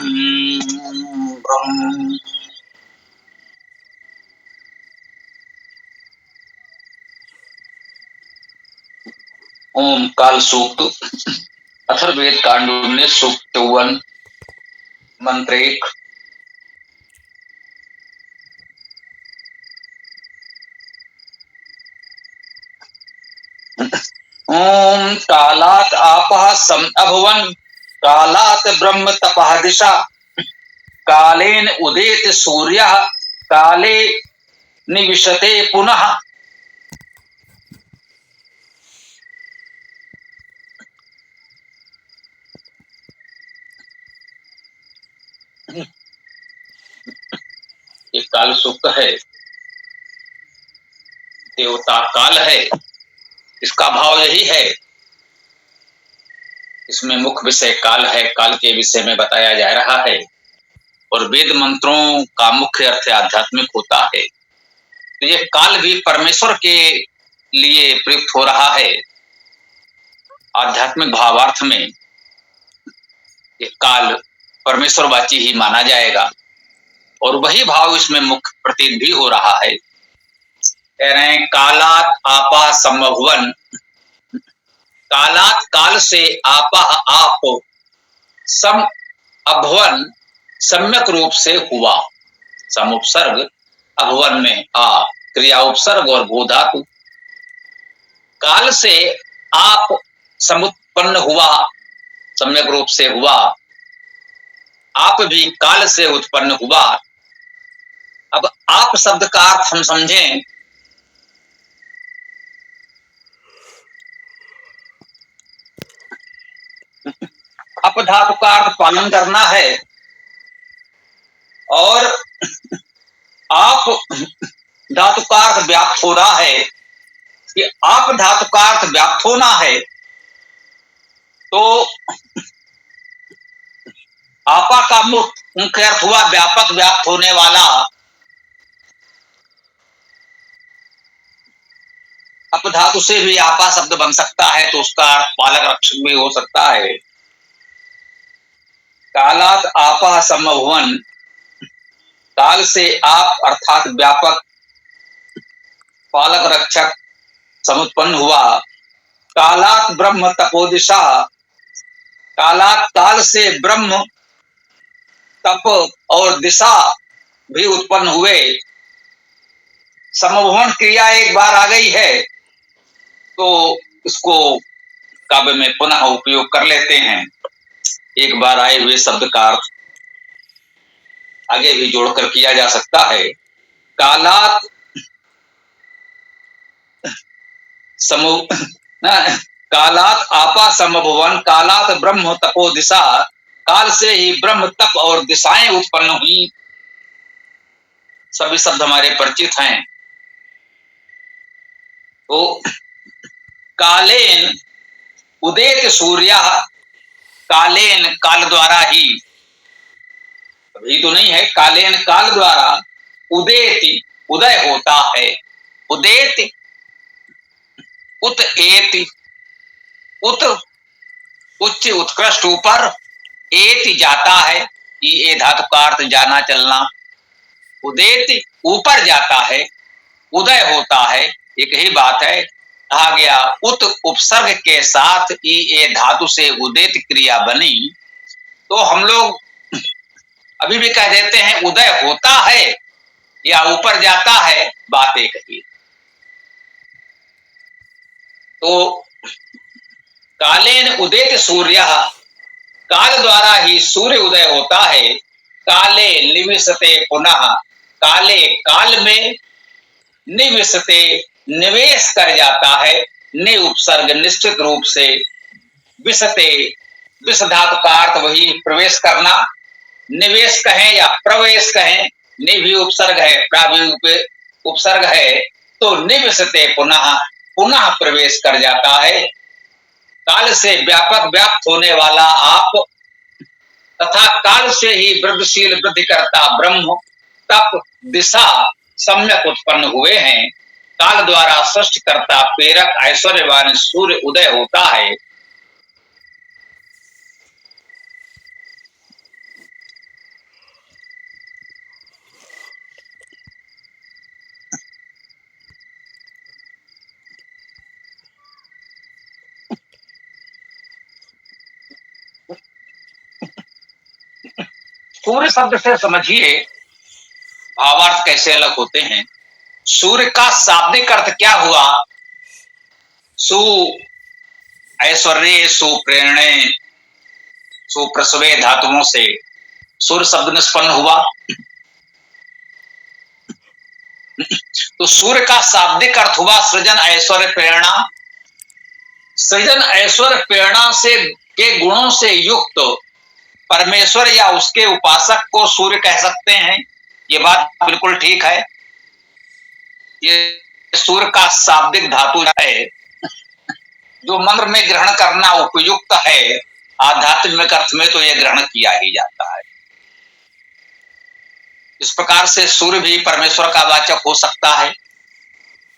ब्रह्म। ओम काल सूक्त अथर्ववेद कांड 19 सूक्त 51 मंत्र 1। ओम कालात आपः सम अभवन कालात ब्रह्म तपः दिशा कालेन उदेत सूर्यः काले निविशते पुनः। ये काल सूक्त है, देवता काल है, इसका भाव यही है। इसमें मुख्य विषय काल है, काल के विषय में बताया जा रहा है और वेद मंत्रों का मुख्य अर्थ आध्यात्मिक होता है। तो ये काल भी परमेश्वर के लिए प्रयुक्त हो रहा है। आध्यात्मिक भावार्थ में ये काल परमेश्वरवाची ही माना जाएगा और वही भाव इसमें मुख्य प्रतीत भी हो रहा है। कह रहे हैं कालात आपा समभवन, कालात काल से आपा आप सम अभवन सम्यक रूप से हुआ। सम उपसर्ग अभवन में आ क्रिया उपसर्ग और भू धातु। काल से आप समुत्पन्न हुआ, सम्यक रूप से हुआ। आप भी काल से उत्पन्न हुआ। अब आप शब्द का अर्थ हम समझें। अप धातु का अर्थ पालन करना है और आप धातु का अर्थ व्याप्त हो रहा है कि आप धातु का अर्थ व्याप्त होना है। तो आपा का मुख्य अर्थ हुआ व्यापक, व्याप्त होने वाला। अप धातु से भी आपा शब्द बन सकता है तो उसका अर्थ पालक रक्षक भी हो सकता है। कालात आपा समभवन, काल से आप अर्थात व्यापक, पालक रक्षक समुत्पन्न हुआ। कालात ब्रह्म तपोदिशा, कालात काल से ब्रह्म तप और दिशा भी उत्पन्न हुए। समभवन क्रिया एक बार आ गई है तो इसको काव्य में पुनः उपयोग कर लेते हैं। एक बार आए हुए शब्द का अर्थ आगे भी जोड़कर किया जा सकता है। कालात कालात आपा समभवन कालात ब्रह्म तपो दिशा, काल से ही ब्रह्म तप और दिशाएं उत्पन्न हुई। सभी शब्द हमारे परिचित हैं। तो कालेन उदेत सूर्य, कालेन काल द्वारा ही, अभी तो नहीं है, कालेन काल द्वारा उदेति उदय होता है। उदेति उत एति, उत उच्च उत्कृष्ट ऊपर, एति जाता है, ये धातु का अर्थ जाना चलना। उदेति ऊपर जाता है, उदय होता है, एक ही बात है। कहा गया उत उपसर्ग के साथ ये धातु से उदित क्रिया बनी तो हम लोग अभी भी कह देते हैं उदय होता है या ऊपर जाता है, बात एक ही। तो कालेन उदित सूर्य, काल द्वारा ही सूर्य उदय होता है। काले निविशते पुनः, काले काल में निविशते निवेश कर जाता है। नि उपसर्ग निश्चित रूप से, विशते विष धातु का अर्थ वही प्रवेश करना। निवेश कहें या प्रवेश कहें, नि भी उपसर्ग है, प्रा भी उपसर्ग है, तो निविशते पुनः, पुनः प्रवेश कर जाता है। काल से व्यापक, व्याप्त होने वाला आप तथा काल से ही वृद्धिशील वृद्धि करता ब्रह्म तप दिशा सम्यक उत्पन्न हुए हैं। काल द्वारा सृष्टि करता प्रेरक ऐश्वर्यवान सूर्य उदय होता है। सूर्य शब्द से समझिए भावार्थ कैसे अलग होते हैं। सूर्य का शाब्दिक अर्थ क्या हुआ? सु ऐश्वर्य, सुप्रेरणे, सुप्रसवे धातुओं से सूर्य शब्द निष्पन्न हुआ। तो सूर्य का शाब्दिक अर्थ हुआ सृजन, ऐश्वर्य, प्रेरणा। सृजन, ऐश्वर्य, प्रेरणा से के गुणों से युक्त परमेश्वर या उसके उपासक को सूर्य कह सकते हैं। ये बात बिल्कुल ठीक है। ये सूर्य का शाब्दिक धातु है जो मंत्र में ग्रहण करना उपयुक्त है। आध्यात्मिक अर्थ में तो यह ग्रहण किया ही जाता है। इस प्रकार से सूर्य भी परमेश्वर का वाचक हो सकता है,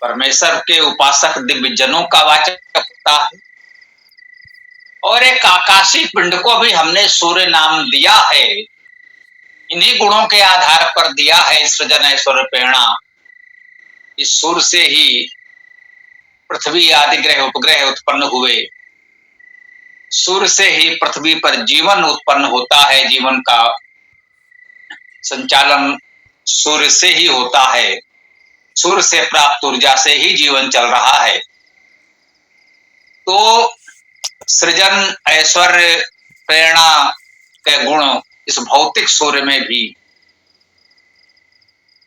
परमेश्वर के उपासक दिव्य जनों का वाचक होता है। और एक आकाशीय पिंड को भी हमने सूर्य नाम दिया है, इन्हीं गुणों के आधार पर दिया है। सृजन, ऐश्वर्य, प्रेरणा। इस सूर्य से ही पृथ्वी आदि ग्रह उपग्रह उत्पन्न हुए। सूर्य से ही पृथ्वी पर जीवन उत्पन्न होता है। जीवन का संचालन सूर्य से ही होता है। सूर्य से प्राप्त ऊर्जा से ही जीवन चल रहा है। तो सृजन, ऐश्वर्य, प्रेरणा के गुण इस भौतिक सूर्य में भी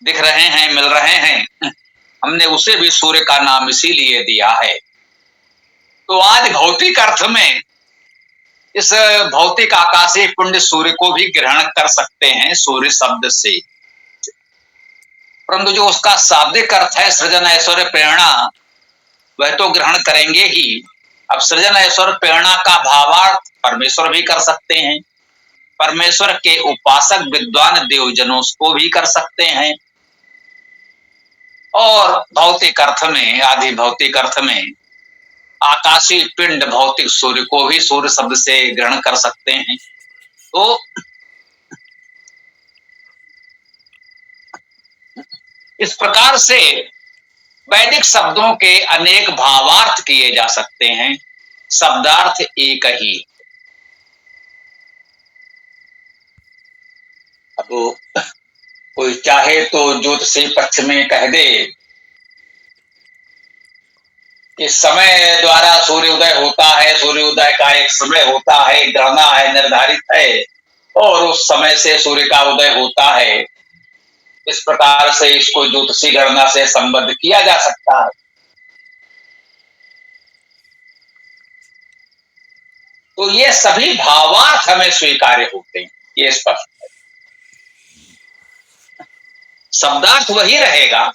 दिख रहे हैं, मिल रहे हैं। हमने उसे भी सूर्य का नाम इसीलिए दिया है। तो आज भौतिक अर्थ में इस भौतिक आकाशीय पिंड सूर्य को भी ग्रहण कर सकते हैं सूर्य शब्द से, परंतु जो उसका शाब्दिक अर्थ है सृजन, ऐश्वर्य, प्रेरणा, वह तो ग्रहण करेंगे ही। अब सृजन, ऐश्वर्य, प्रेरणा का भावार्थ परमेश्वर भी कर सकते हैं, परमेश्वर के उपासक विद्वान देवजनों को भी कर सकते हैं। और भौतिक अर्थ में, आदि भौतिक अर्थ में आकाशीय पिंड भौतिक सूर्य को भी सूर्य शब्द से ग्रहण कर सकते हैं। तो इस प्रकार से वैदिक शब्दों के अनेक भावार्थ किए जा सकते हैं, शब्दार्थ एक ही। अब कोई चाहे तो ज्योतिषी पक्ष में कह दे कि समय द्वारा सूर्योदय होता है, सूर्योदय का एक समय होता है, गणना है, निर्धारित है, और उस समय से सूर्य का उदय होता है। इस प्रकार से इसको ज्योतिषी गणना से संबद्ध किया जा सकता है। तो ये सभी भावार्थ हमें स्वीकार्य होते हैं, ये स्पष्ट है। शब्दार्थ वही रहेगा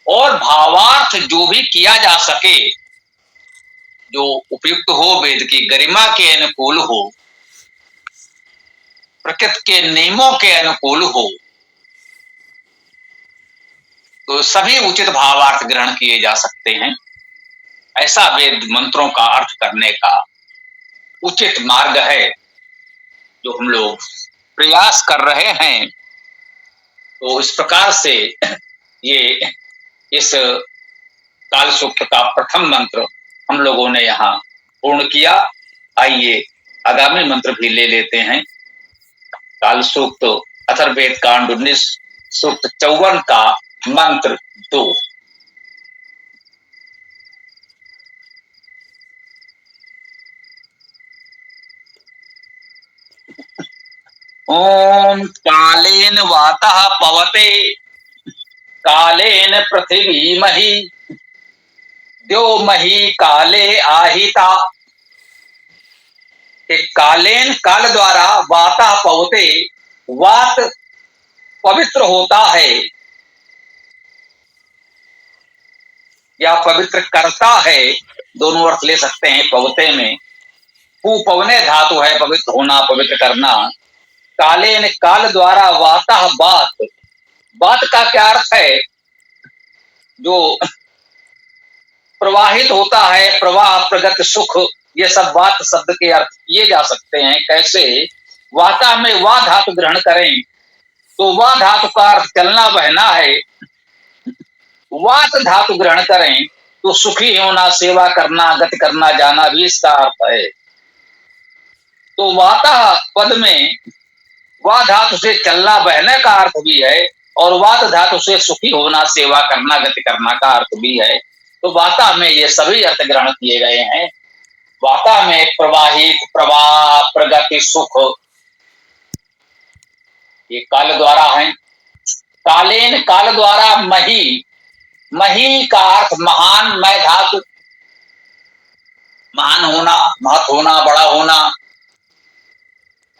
और भावार्थ जो भी किया जा सके, जो उपयुक्त हो, वेद की गरिमा के अनुकूल हो, प्रकृति के नियमों के अनुकूल हो, तो सभी उचित भावार्थ ग्रहण किए जा सकते हैं। ऐसा वेद मंत्रों का अर्थ करने का उचित मार्ग है जो हम लोग प्रयास कर रहे हैं। तो इस प्रकार से ये इस काल सूक्त का प्रथम मंत्र हम लोगों ने यहाँ पूर्ण किया। आइए आगामी मंत्र भी ले लेते हैं। काल सूक्त अथर्ववेद कांड 19 सूक्त 54 का मंत्र 2। ओम कालेन वातः पवते कालेन पृथिवी मही द्यो मही काले आहिता। कालेन काल द्वारा वाता पवते, वात पवित्र होता है या पवित्र करता है, दोनों अर्थ ले सकते हैं पवते में। पू पवने धातु है, पवित्र होना, पवित्र करना। कालेन काल द्वारा वाता बात, बात का क्या अर्थ है? जो प्रवाहित होता है, प्रवाह, प्रगति, सुख, ये सब वात शब्द के अर्थ किए जा सकते हैं। कैसे? वाता में वा धातु ग्रहण करें तो वा धातु का अर्थ चलना, बहना है। वात धातु ग्रहण करें तो सुखी होना, सेवा करना, गति करना, जाना भी इसका अर्थ है। तो वाता पद में वा धातु से चलना बहने का अर्थ भी है और वात धातु से सुखी होना, सेवा करना, गति करना का अर्थ भी है। तो वाता में ये सभी अर्थ ग्रहण किए गए हैं। वाता में प्रवाहित, प्रवाह, प्रगति, सुख, ये काल द्वारा है। कालेन काल द्वारा मही, मही का अर्थ महान, मैं धातु, महान होना, महत होना, बड़ा होना,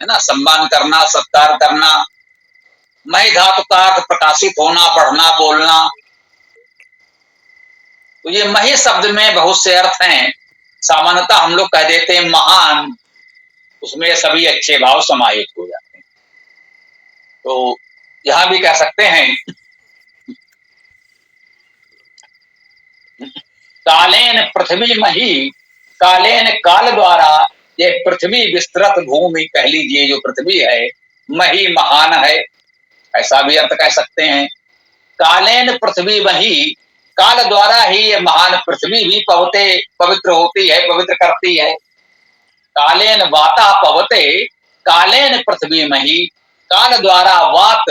है ना, सम्मान करना, सत्कार करना। मही धातु का अर्थ प्रकाशित होना, बढ़ना, बोलना। तो ये मही शब्द में बहुत से अर्थ हैं। सामान्यतः हम लोग कह देते हैं महान, उसमें सभी अच्छे भाव समाहित हो जाते हैं। तो यहां भी कह सकते हैं कालेन पृथ्वी मही, कालेन काल द्वारा ये पृथ्वी विस्तृत भूमि कह लीजिए, जो पृथ्वी है, मही महान है, ऐसा भी अर्थ कह सकते हैं। कालेन पृथ्वी मही, काल द्वारा ही ये महान पृथ्वी भी पवित्र होती है, पवित्र करती है। कालेन वाता पवते, कालेन पृथ्वी मही, काल द्वारा वात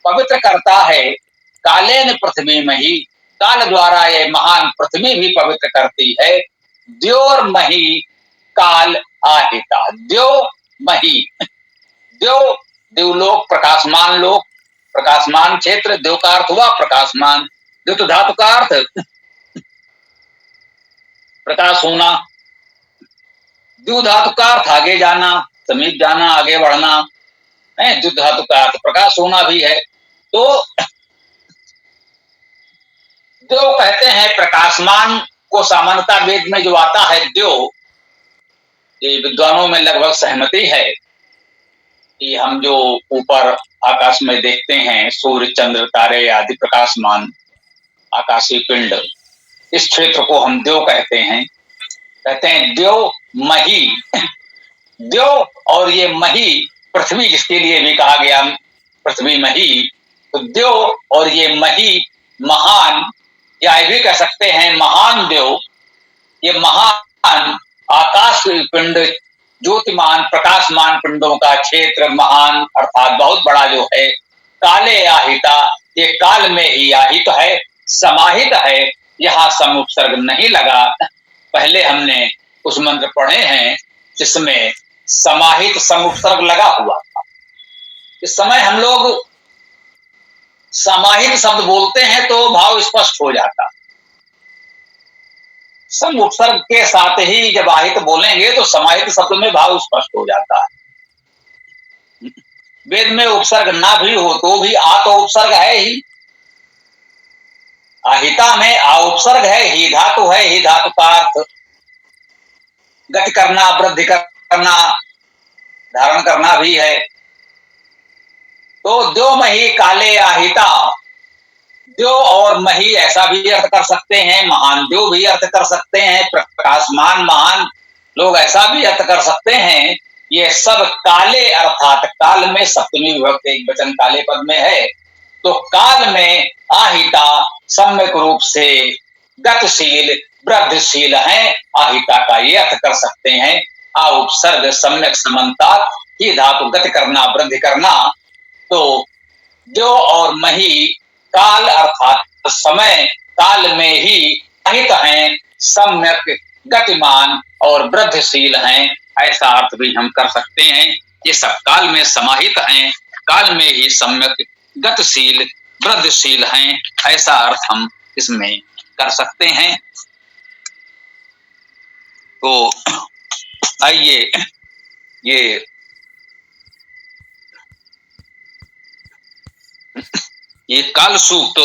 पवित्र करता है। कालेन पृथ्वी मही, काल द्वारा ये महान पृथ्वी भी पवित्र करती है। द्योर मही काल आहिता, द्यो मही, द्यो देवलोक, प्रकाशमान लोक, प्रकाशमान क्षेत्र, द्यो का अर्थ हुआ प्रकाशमान, द्यो तो धातु का अर्थ प्रकाश होना, द्यु धातु का अर्थ आगे जाना, समीप जाना, आगे बढ़ना है, द्यु धातु का अर्थ प्रकाश होना भी है। तो द्यो कहते हैं प्रकाशमान को, सामान्यता वेद में जो आता है द्यो, ये विद्वानों में लगभग सहमति है कि हम जो ऊपर आकाश में देखते हैं, सूर्य, चंद्र, तारे आदि प्रकाशमान आकाशीय पिंड, इस क्षेत्र को हम द्यो कहते हैं। कहते हैं द्यो मही, द्यो और ये मही, पृथ्वी जिसके लिए भी कहा गया पृथ्वी मही, तो द्यो और ये मही महान, या ये भी कह सकते हैं महान द्यो, ये महान आकाश पिंड, ज्योतिमान प्रकाशमान पिंडों का क्षेत्र महान अर्थात बहुत बड़ा जो है, काले आहिता, ये काल में ही आहित है, समाहित है, यहां सम उपसर्ग नहीं लगा। पहले हमने उस मंत्र पढ़े हैं जिसमें समाहित सम उपसर्ग लगा हुआ था। इस समय हम लोग समाहित शब्द बोलते हैं तो भाव स्पष्ट हो जाता, सम उपसर्ग के साथ ही जब आहित बोलेंगे तो समाहित शब्द में भाव स्पष्ट हो जाता है। वेद में उपसर्ग ना भी हो तो भी आ तो उपसर्ग है ही, आहिता में आ उपसर्ग है, ही धातु है, ही धातु का अर्थ गति करना, वृद्धि करना, धारण करना भी है। तो द्यो मही काले आहिता, द्यो और मही ऐसा भी अर्थ कर सकते हैं, महान द्यो भी अर्थ कर सकते हैं, प्रकाशमान महान लोग ऐसा भी अर्थ कर सकते हैं। ये सब काले अर्थात काल में सप्तमी विभक्ति एक वचन काले पद में है, तो काल में आहिता सम्यक रूप से गतिशील वृद्धिशील है, आहिता का ये अर्थ कर सकते हैं। आ उपसर्ग सम्यक समन्ता, ही धातु गति करना, वृद्धि करना। तो द्यो और मही काल अर्थात समय, काल में ही आहित हैं, सम्यक गतिमान और वृद्धिशील हैं, ऐसा अर्थ भी हम कर सकते हैं। ये सब काल में समाहित हैं, काल में ही सम्यक गतिशील वृद्धिशील हैं, ऐसा अर्थ हम इसमें कर सकते हैं। तो आइए ये काल सूक्त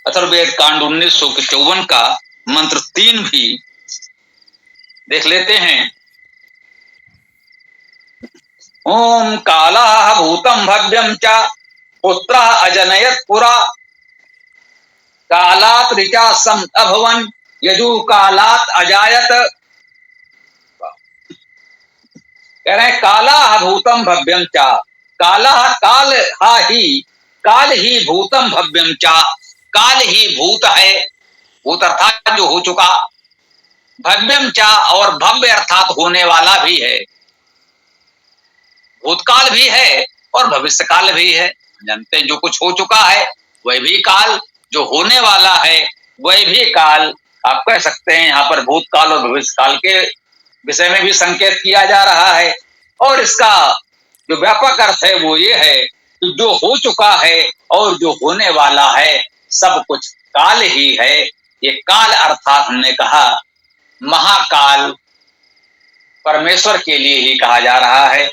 अथर्ववेद कांड 1954 का मंत्र 3 भी देख लेते हैं। ओम कालाः भूतं भव्यं च पुत्रः अजनयत् पुरा, कालात् ऋचा सम अभवन् यजु कालात् अजायत। कह रहे हैं कालाः भूतं भव्यं च, कालाः काल ही भूतम भव्यम चा, काल ही भूत है, भूत अर्थात जो हो चुका, भव्यम चा, और भव्य अर्थात होने वाला भी है, भूतकाल भी है और भविष्य काल भी है। जानते हैं जो कुछ हो चुका है वह भी काल, जो होने वाला है वह भी काल। आप कह सकते हैं यहाँ पर भूतकाल और भविष्य काल के विषय में भी संकेत किया जा रहा है। और इसका जो व्यापक अर्थ है वो ये है कि जो हो चुका है और जो होने वाला है सब कुछ काल ही है। ये काल अर्थात हमने कहा महाकाल परमेश्वर के लिए ही कहा जा रहा है।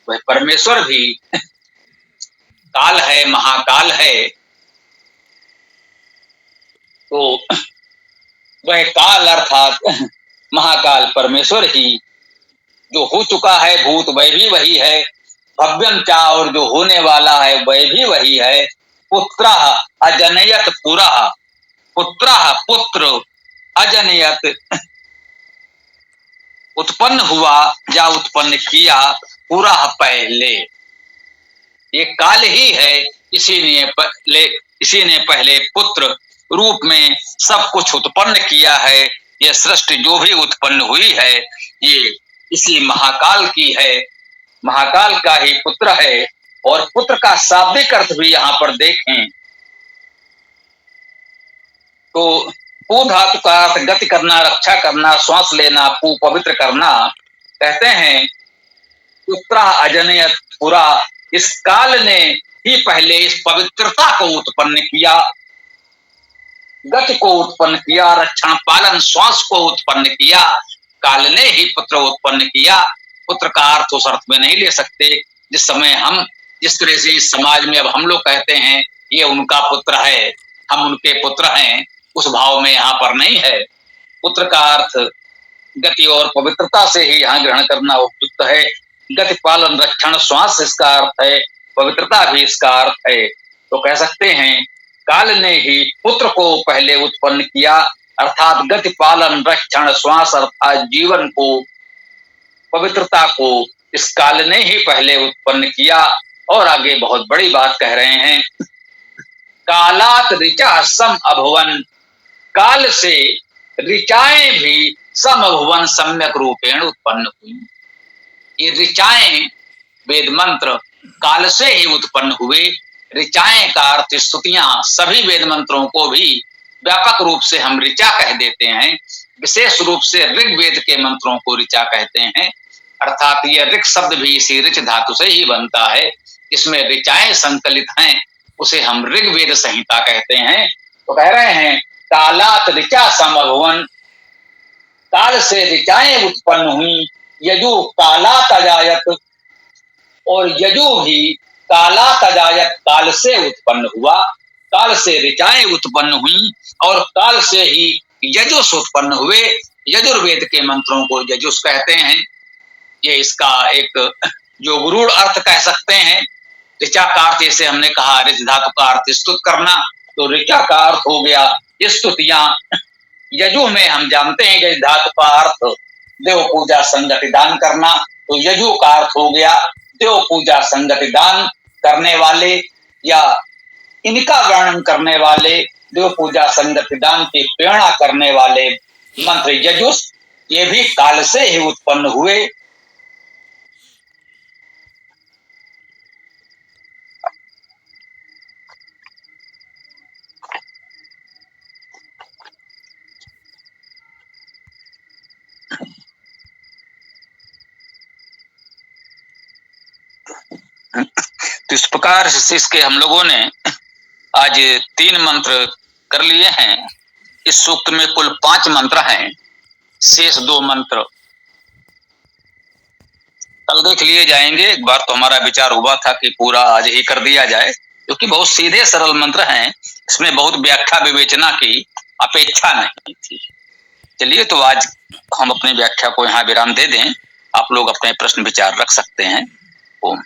वह परमेश्वर भी काल है, महाकाल है। तो वह काल अर्थात महाकाल परमेश्वर ही, जो हो चुका है भूत वह भी वही है, भव्यम चा, और जो होने वाला है वह भी वही है। पुत्र अजनयत पुरा, पुत्र पुत्र, अजनयत उत्पन्न हुआ या उत्पन्न किया, पूरा पहले। ये काल ही है, इसी ने पहले पुत्र रूप में सब कुछ उत्पन्न किया है। ये सृष्टि जो भी उत्पन्न हुई है ये इसी महाकाल की है, महाकाल का ही पुत्र है। और पुत्र का शाब्दिक अर्थ भी यहाँ पर देखें तो पू धातु का अर्थ गति करना, रक्षा करना, श्वास लेना, पू पवित्र करना। कहते हैं पुत्रा अजनयत पुरा, इस काल ने ही पहले इस पवित्रता को उत्पन्न किया, गति को उत्पन्न किया, रक्षण पालन श्वास को उत्पन्न किया। काल ने ही पुत्र उत्पन्न किया। पुत्र का अर्थ उस अर्थ में नहीं ले सकते जिस समय हम जिस तरह से इस समाज में अब हम लोग कहते हैं ये उनका पुत्र है, हम उनके पुत्र हैं, उस भाव में यहाँ पर नहीं है। पुत्र का अर्थ गति और पवित्रता से ही यहाँ ग्रहण करना उपयुक्त है। गति पालन रक्षण श्वास इसका अर्थ है, पवित्रता भी इसका अर्थ है। तो कह सकते हैं काल ने ही पुत्र को पहले उत्पन्न किया, अर्थात गति पालन रक्षण श्वास अर्थात जीवन को, पवित्रता को इस काल ने ही पहले उत्पन्न किया। और आगे बहुत बड़ी बात कह रहे हैं, कालात ऋचा सम अभुवन, काल से ऋचाएं भी सम अभुवन सम्यक रूपेण उत्पन्न हुई। ये ऋचाएं वेद मंत्र काल से ही उत्पन्न हुए। ऋचाएं का अर्थ स्तुतियां, सभी वेद मंत्रों को भी व्यापक रूप से हम ऋचा कह देते हैं, विशेष रूप से ऋग्वेद के मंत्रों को ऋचा कहते हैं। अर्थात यह ऋक शब्द भी इसी ऋच धातु से ही बनता है, इसमें ऋचाएं संकलित हैं, उसे हम ऋग्वेद संहिता कहते हैं। तो कह रहे हैं कालात ऋचा समभुवन, काल से ऋचाएं उत्पन्न हुई। यजु कालात अजायत, और यजु भी कालात अजायत, काल से उत्पन्न हुआ। काल से ऋचाएं उत्पन्न हुई और काल से ही यजुस उत्पन्न हुए। यजुर्वेद के मंत्रों को यजुस कहते हैं। ये इसका एक जो गुरूढ़ अर्थ कह सकते हैं। ऋचा का अर्थ जैसे हमने कहा ऋच धातु का अर्थ स्तुत करना, तो ऋचा का अर्थ हो गया स्तुतियां। यजु में हम जानते हैं कि धातु का अर्थ देव पूजा संगति दान करना, तो यजु का अर्थ हो गया देव पूजा संगति दान करने वाले या इनका वर्णन करने वाले, देव पूजा संगति दान की प्रेरणा करने वाले मंत्र यजुस, ये भी काल से ही उत्पन्न हुए। तो इस प्रकार से इसके हम लोगों ने आज 3 मंत्र कर लिए हैं। इस सूक्त में कुल 5 मंत्र हैं, शेष 2 मंत्र कल देख लिए जाएंगे। एक बार तो हमारा विचार हुआ था कि पूरा आज ही कर दिया जाए, क्योंकि बहुत सीधे सरल मंत्र हैं, इसमें बहुत व्याख्या विवेचना की अपेक्षा नहीं थी। चलिए तो आज हम अपनी व्याख्या को यहाँ विराम दे दें, आप लोग अपने प्रश्न विचार रख सकते हैं। ओम।